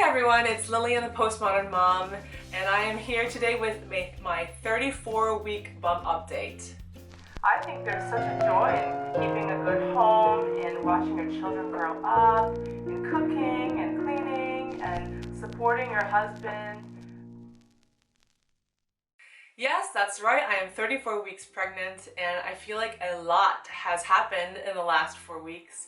everyone, it's Lillian, the Postmodern Mom, and I am here today with my 34-week bump update. I think there's such a joy in keeping a good home, in watching your children grow up, in cooking and cleaning and supporting your husband. Yes, that's right, I am 34 weeks pregnant and I feel like a lot has happened in the last 4 weeks.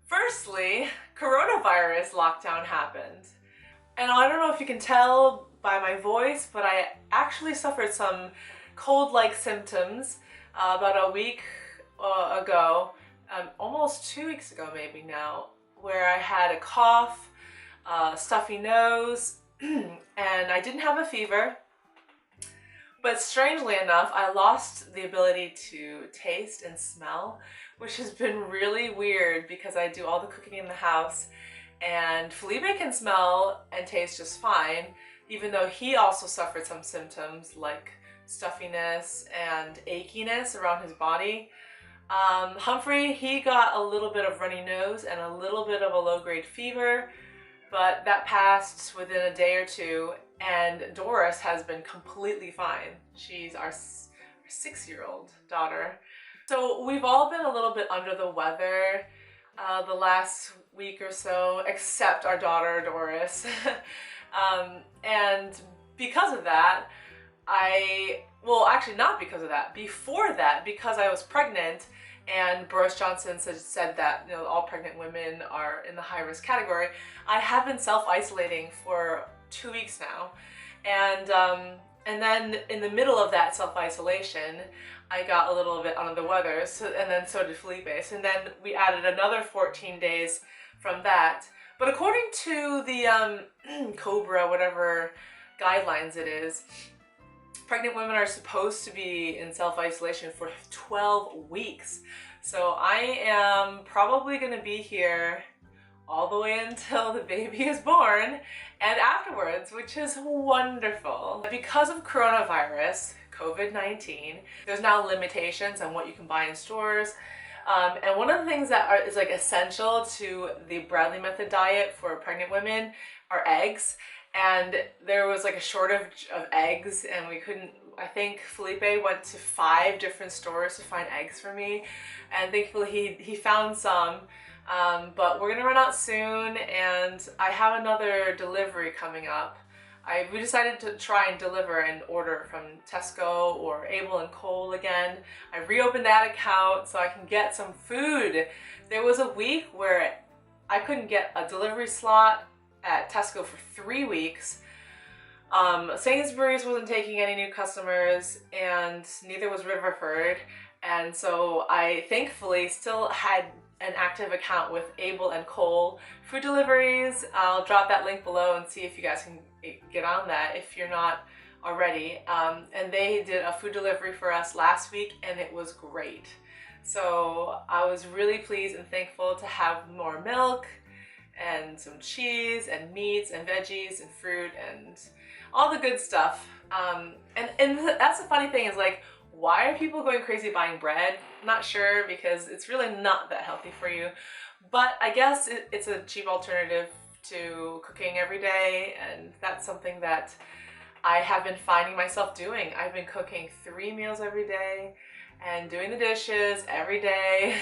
Firstly, coronavirus lockdown happened. And I don't know if you can tell by my voice, but I actually suffered some cold-like symptoms about a week ago, almost 2 weeks ago maybe now, where I had a cough, stuffy nose, and I didn't have a fever. But strangely enough, I lost the ability to taste and smell, which has been really weird because I do all the cooking in the house and Felipe can smell and taste just fine, even though he also suffered some symptoms like stuffiness and achiness around his body. Humphrey, he got a little bit of runny nose and a little bit of a low-grade fever, but that passed within a day or two, and Doris has been completely fine. She's our 6-year-old daughter. So we've all been a little bit under the weather the last week or so, except our daughter Doris. And because of that, well, actually not because of that, before that, because I was pregnant and Boris Johnson said that, you know, all pregnant women are in the high-risk category, I have been self-isolating for 2 weeks now. And then in the middle of that self-isolation, I got a little bit under the weather, and then so did Felipe. So then we added another 14 days from that. But according to the COBRA, whatever guidelines it is, pregnant women are supposed to be in self-isolation for 12 weeks. So I am probably going to be here all the way until the baby is born and afterwards, which is wonderful. Because of coronavirus, COVID-19, there's now limitations on what you can buy in stores. And one of the things that is like essential to the Bradley method diet for pregnant women are eggs. And there was like a shortage of eggs and we couldn't, I think Felipe went to 5 different stores to find eggs for me. And thankfully he found some. But we're gonna run out soon and I have another delivery coming up. We decided to try and deliver and order from Tesco or Able and Cole again. I reopened that account so I can get some food. There was a week where I couldn't get a delivery slot at Tesco for 3 weeks. Sainsbury's wasn't taking any new customers and neither was Riverford. And so I thankfully still had an active account with Able and Cole food deliveries. I'll drop that link below and see if you guys can get on that if you're not already. And they did a food delivery for us last week and it was great. So I was really pleased and thankful to have more milk and some cheese and meats and veggies and fruit and all the good stuff. And that's the funny thing is, like, why are people going crazy buying bread? Not sure, because it's really not that healthy for you. But I guess it's a cheap alternative to cooking every day, and that's something that I have been finding myself doing. I've been cooking 3 meals every day and doing the dishes every day.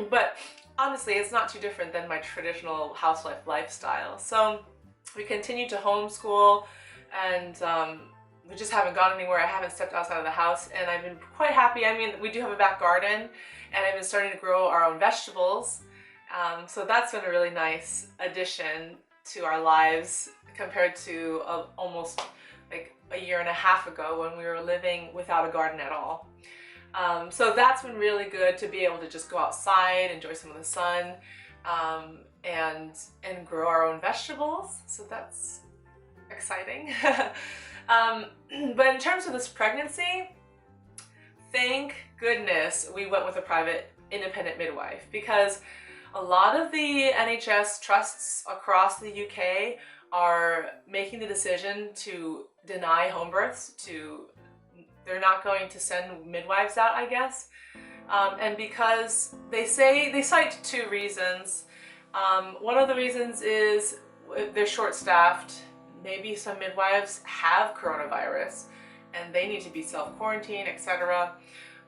But honestly, it's not too different than my traditional housewife lifestyle. So we continue to homeschool and we just haven't gone anywhere. I haven't stepped outside of the house and I've been quite happy. I mean, we do have a back garden and I've been starting to grow our own vegetables. So that's been a really nice addition to our lives compared to almost like a year and a half ago when we were living without a garden at all. So that's been really good to be able to just go outside, enjoy some of the sun, and grow our own vegetables. So that's exciting. But in terms of this pregnancy, thank goodness we went with a private independent midwife, because a lot of the NHS trusts across the UK are making the decision to deny home births. They're not going to send midwives out, I guess. And because they cite 2 reasons. One of the reasons is they're short-staffed. Maybe some midwives have coronavirus and they need to be self-quarantined, etc.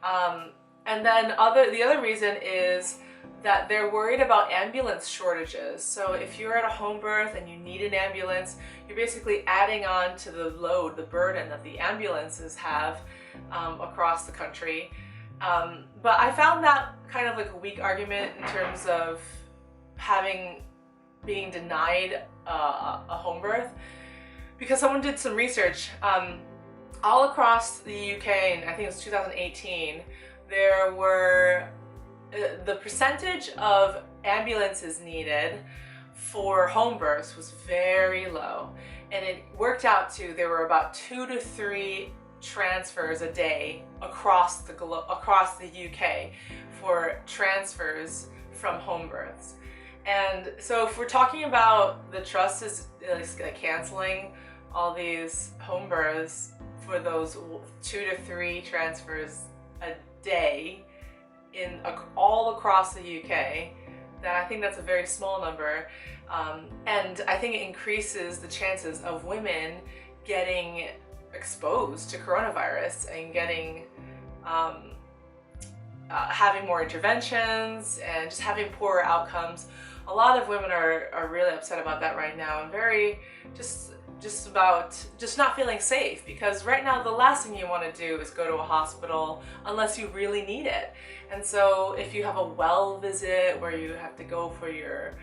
And then the other reason is that they're worried about ambulance shortages. So if you're at a home birth and you need an ambulance, you're basically adding on to the load, the burden that the ambulances have across the country. But I found that kind of like a weak argument in terms of being denied a home birth, because someone did some research all across the UK, and I think it was 2018, there were the percentage of ambulances needed for home births was very low, and it worked out to there were about 2 to 3 transfers a day across the UK for transfers from home births. And so if we're talking about the trust is like canceling all these home births for those 2 to 3 transfers a day all across the UK, then I think that's a very small number, and I think it increases the chances of women getting exposed to coronavirus and getting having more interventions and just having poorer outcomes. A lot of women are really upset about that right now, and very just not feeling safe, because right now the last thing you want to do is go to a hospital unless you really need it. And so if you have a well visit where you have to go for your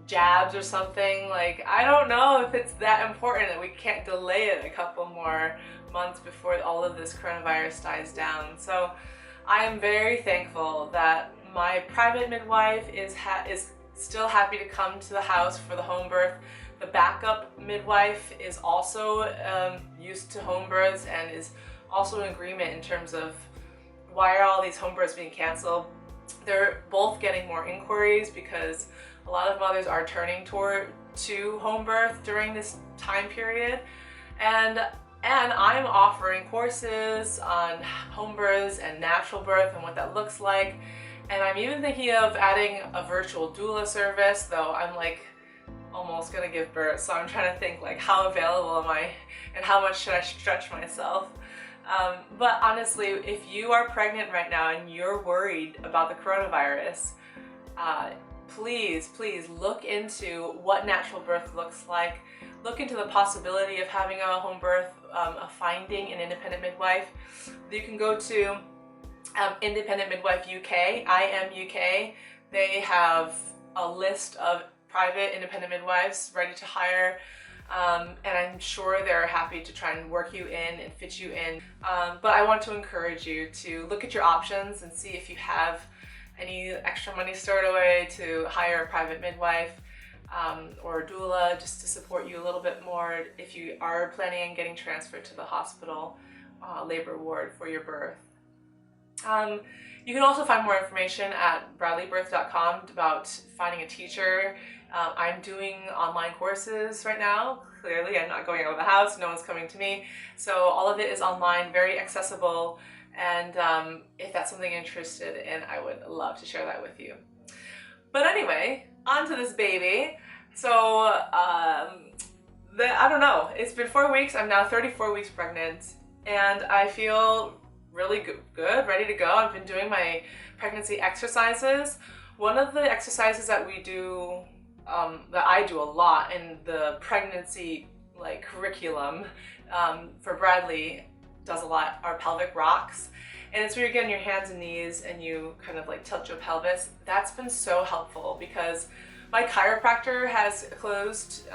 jabs or something, like, I don't know if it's that important that we can't delay it a couple more months before all of this coronavirus dies down. So I am very thankful that my private midwife is still happy to come to the house for the home birth. The backup midwife is also used to home births and is also in agreement in terms of why are all these home births being canceled. They're both getting more inquiries because a lot of mothers are turning to home birth during this time period, and I'm offering courses on home births and natural birth and what that looks like. And I'm even thinking of adding a virtual doula service, though I'm like almost gonna give birth, so I'm trying to think like how available am I and how much should I stretch myself. But honestly, if you are pregnant right now and you're worried about the coronavirus, please look into what natural birth looks like. Look into the possibility of having a home birth, finding an independent midwife. You can go to Independent Midwife UK, IMUK. They have a list of private independent midwives ready to hire, and I'm sure they're happy to try and work you in and fit you in. But I want to encourage you to look at your options and see if you have any extra money stored away to hire a private midwife or a doula, just to support you a little bit more if you are planning on getting transferred to the hospital labor ward for your birth. You can also find more information at bradleybirth.com about finding a teacher. I'm doing online courses right now. Clearly, I'm not going out of the house, no one's coming to me. So all of it is online, very accessible, and if that's something you're interested in, I would love to share that with you. But anyway, on to this baby. So, I don't know, it's been 4 weeks, I'm now 34 weeks pregnant, and I feel really good, ready to go. I've been doing my pregnancy exercises. One of the exercises that we do, that I do a lot in the pregnancy curriculum for Bradley does a lot, are pelvic rocks. And it's where you get on your hands and knees and you kind of tilt your pelvis. That's been so helpful because my chiropractor has closed.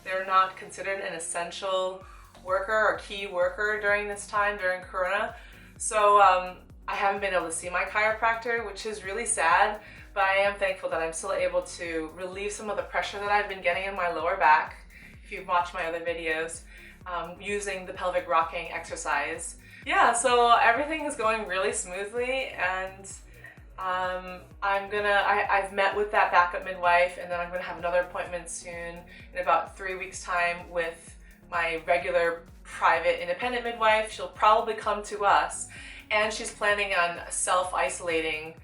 They're not considered an essential worker or key worker during this time, during Corona. So I haven't been able to see my chiropractor, which is really sad, but I am thankful that I'm still able to relieve some of the pressure that I've been getting in my lower back, if you've watched my other videos, using the pelvic rocking exercise. Yeah, so everything is going really smoothly, and I've met with that backup midwife, and then I'm gonna have another appointment soon in about 3 weeks time with my regular private independent midwife. She'll probably come to us, and she's planning on self-isolating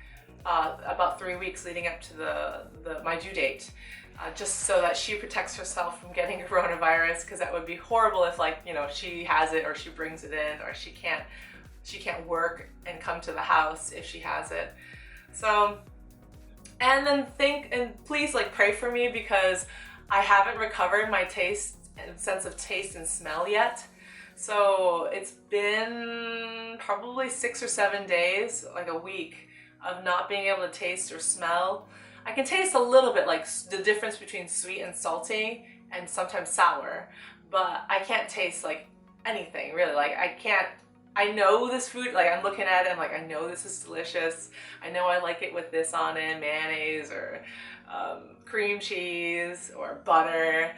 about 3 weeks leading up to my due date, just so that she protects herself from getting coronavirus, because that would be horrible if, like, you know, she has it or she brings it in, or she can't work and come to the house if she has it. So, and then please, like, pray for me, because I haven't recovered my sense of taste and smell yet. So it's been probably 6 or 7 days, like a week, of not being able to taste or smell. I can taste a little bit, like the difference between sweet and salty and sometimes sour, but I can't taste like anything really. Like I know this food, like I'm looking at it, I'm like, I know this is delicious. I know I like it with this on it, mayonnaise or cream cheese or butter,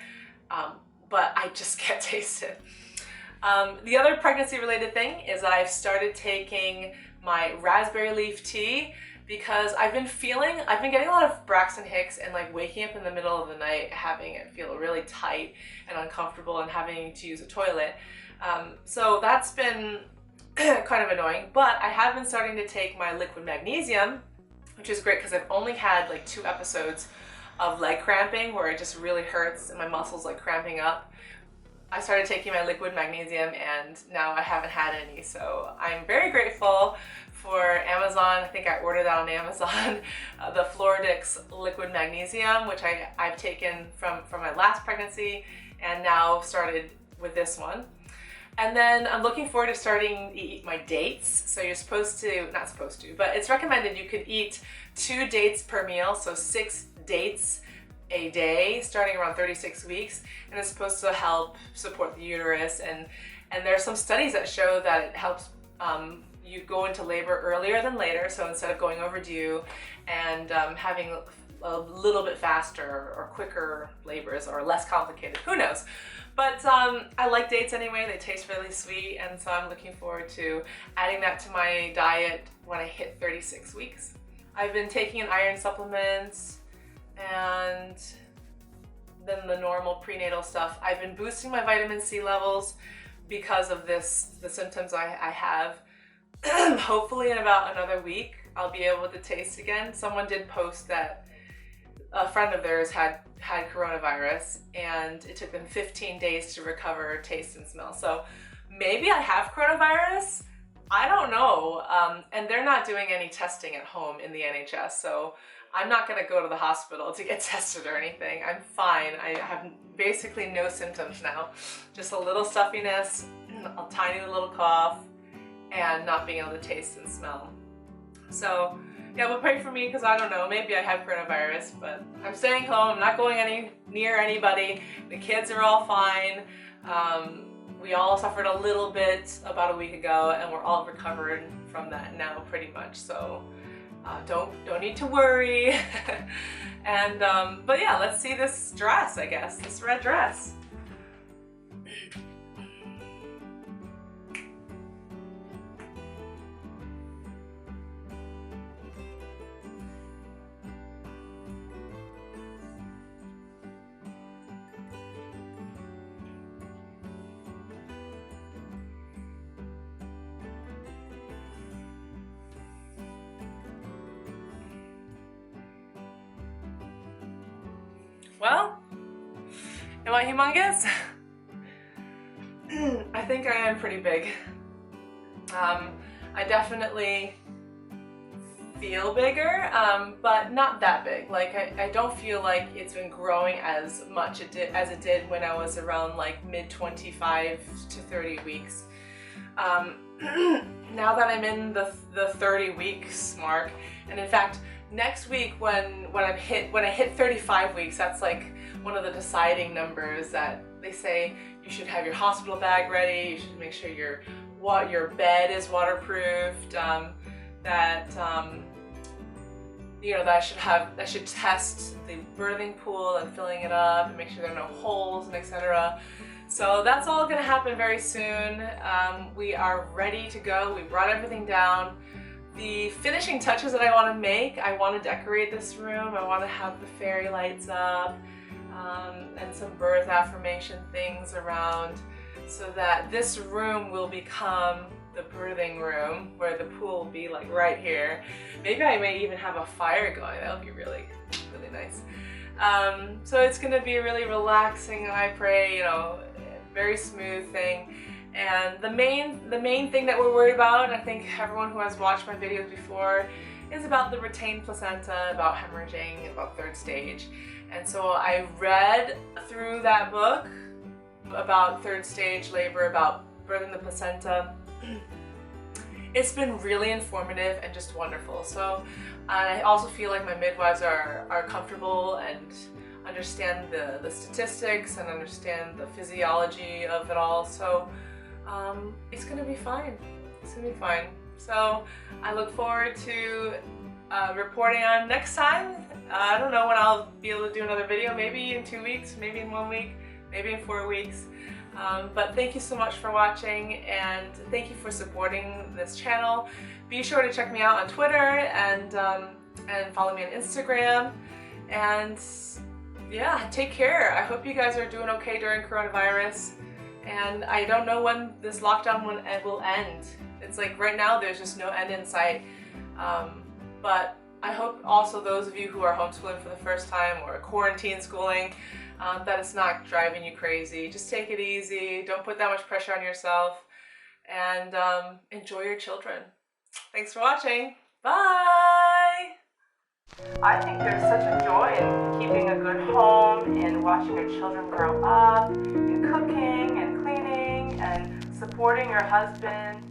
but I just can't taste it. The other pregnancy related thing is that I've started taking my raspberry leaf tea, because I've been getting a lot of Braxton Hicks and like waking up in the middle of the night having it feel really tight and uncomfortable and having to use a toilet. So that's been kind of annoying, but I have been starting to take my liquid magnesium, which is great because I've only had like 2 episodes of leg cramping where it just really hurts and my muscles like cramping up. I started taking my liquid magnesium and now I haven't had any, so I'm very grateful for Amazon. I think I ordered that on Amazon, the Floridix liquid magnesium, which I've taken from my last pregnancy and now started with this one. And then I'm looking forward to starting to eat my dates. So you're not supposed to, but it's recommended you could eat 2 dates per meal, so 6 dates a day starting around 36 weeks, and it's supposed to help support the uterus, and there are some studies that show that it helps you go into labor earlier than later, so instead of going overdue and having a little bit faster or quicker labors or less complicated, who knows. But I like dates anyway, they taste really sweet, and so I'm looking forward to adding that to my diet when I hit 36 weeks. I've been taking an iron supplements and then the normal prenatal stuff. I've been boosting my vitamin C levels because of the symptoms I have. Hopefully in about another week, I'll be able to taste again. Someone did post that a friend of theirs had coronavirus and it took them 15 days to recover taste and smell. So maybe I have coronavirus. I don't know. And they're not doing any testing at home in the NHS, so I'm not gonna go to the hospital to get tested or anything. I'm fine. I have basically no symptoms now. Just a little stuffiness, a tiny little cough, and not being able to taste and smell. So yeah, but pray for me, because I don't know, maybe I have coronavirus, but I'm staying home, I'm not going near anybody. The kids are all fine. We all suffered a little bit about a week ago, and we're all recovered from that now pretty much. So don't need to worry. And but yeah, let's see this dress, I guess, this red dress. Well, am I humongous? I think I am pretty big. I definitely feel bigger, but not that big. Like I don't feel like it's been growing as much as it did when I was around like mid 25 to 30 weeks. Now that I'm in the 30 weeks mark, and in fact, next week when I hit 35 weeks, that's like one of the deciding numbers that they say you should have your hospital bag ready, you should make sure your bed is waterproofed, you know, that I should test the birthing pool and filling it up and make sure there are no holes and etc. So that's all gonna happen very soon. We are ready to go. We brought everything down. The finishing touches that I want to make, I want to decorate this room. I want to have the fairy lights up and some birth affirmation things around, so that this room will become the birthing room where the pool will be like right here. Maybe I may even have a fire going. That would be really, really nice. So it's gonna be a really relaxing, and I pray, you know, very smooth thing. And the main thing that we're worried about, and I think everyone who has watched my videos before, is about the retained placenta, about hemorrhaging, about third stage. And so I read through that book about third stage labor, about birthing the placenta. It's been really informative and just wonderful. So I also feel like my midwives are comfortable and understand the statistics and understand the physiology of it all. So it's gonna be fine. It's gonna be fine. So I look forward to reporting on next time. I don't know when I'll be able to do another video, maybe in 2 weeks, maybe in 1 week, maybe in 4 weeks. But thank you so much for watching, and thank you for supporting this channel. Be sure to check me out on Twitter and follow me on Instagram. And yeah, take care. I hope you guys are doing okay during coronavirus. And I don't know when this lockdown will end. It's like right now there's just no end in sight. But I hope also those of you who are homeschooling for the first time or quarantine schooling, that it's not driving you crazy. Just take it easy. Don't put that much pressure on yourself. And enjoy your children. Thanks for watching. Bye! I think there's such a joy in keeping a good home, in watching your children grow up, in cooking and cleaning and supporting your husband.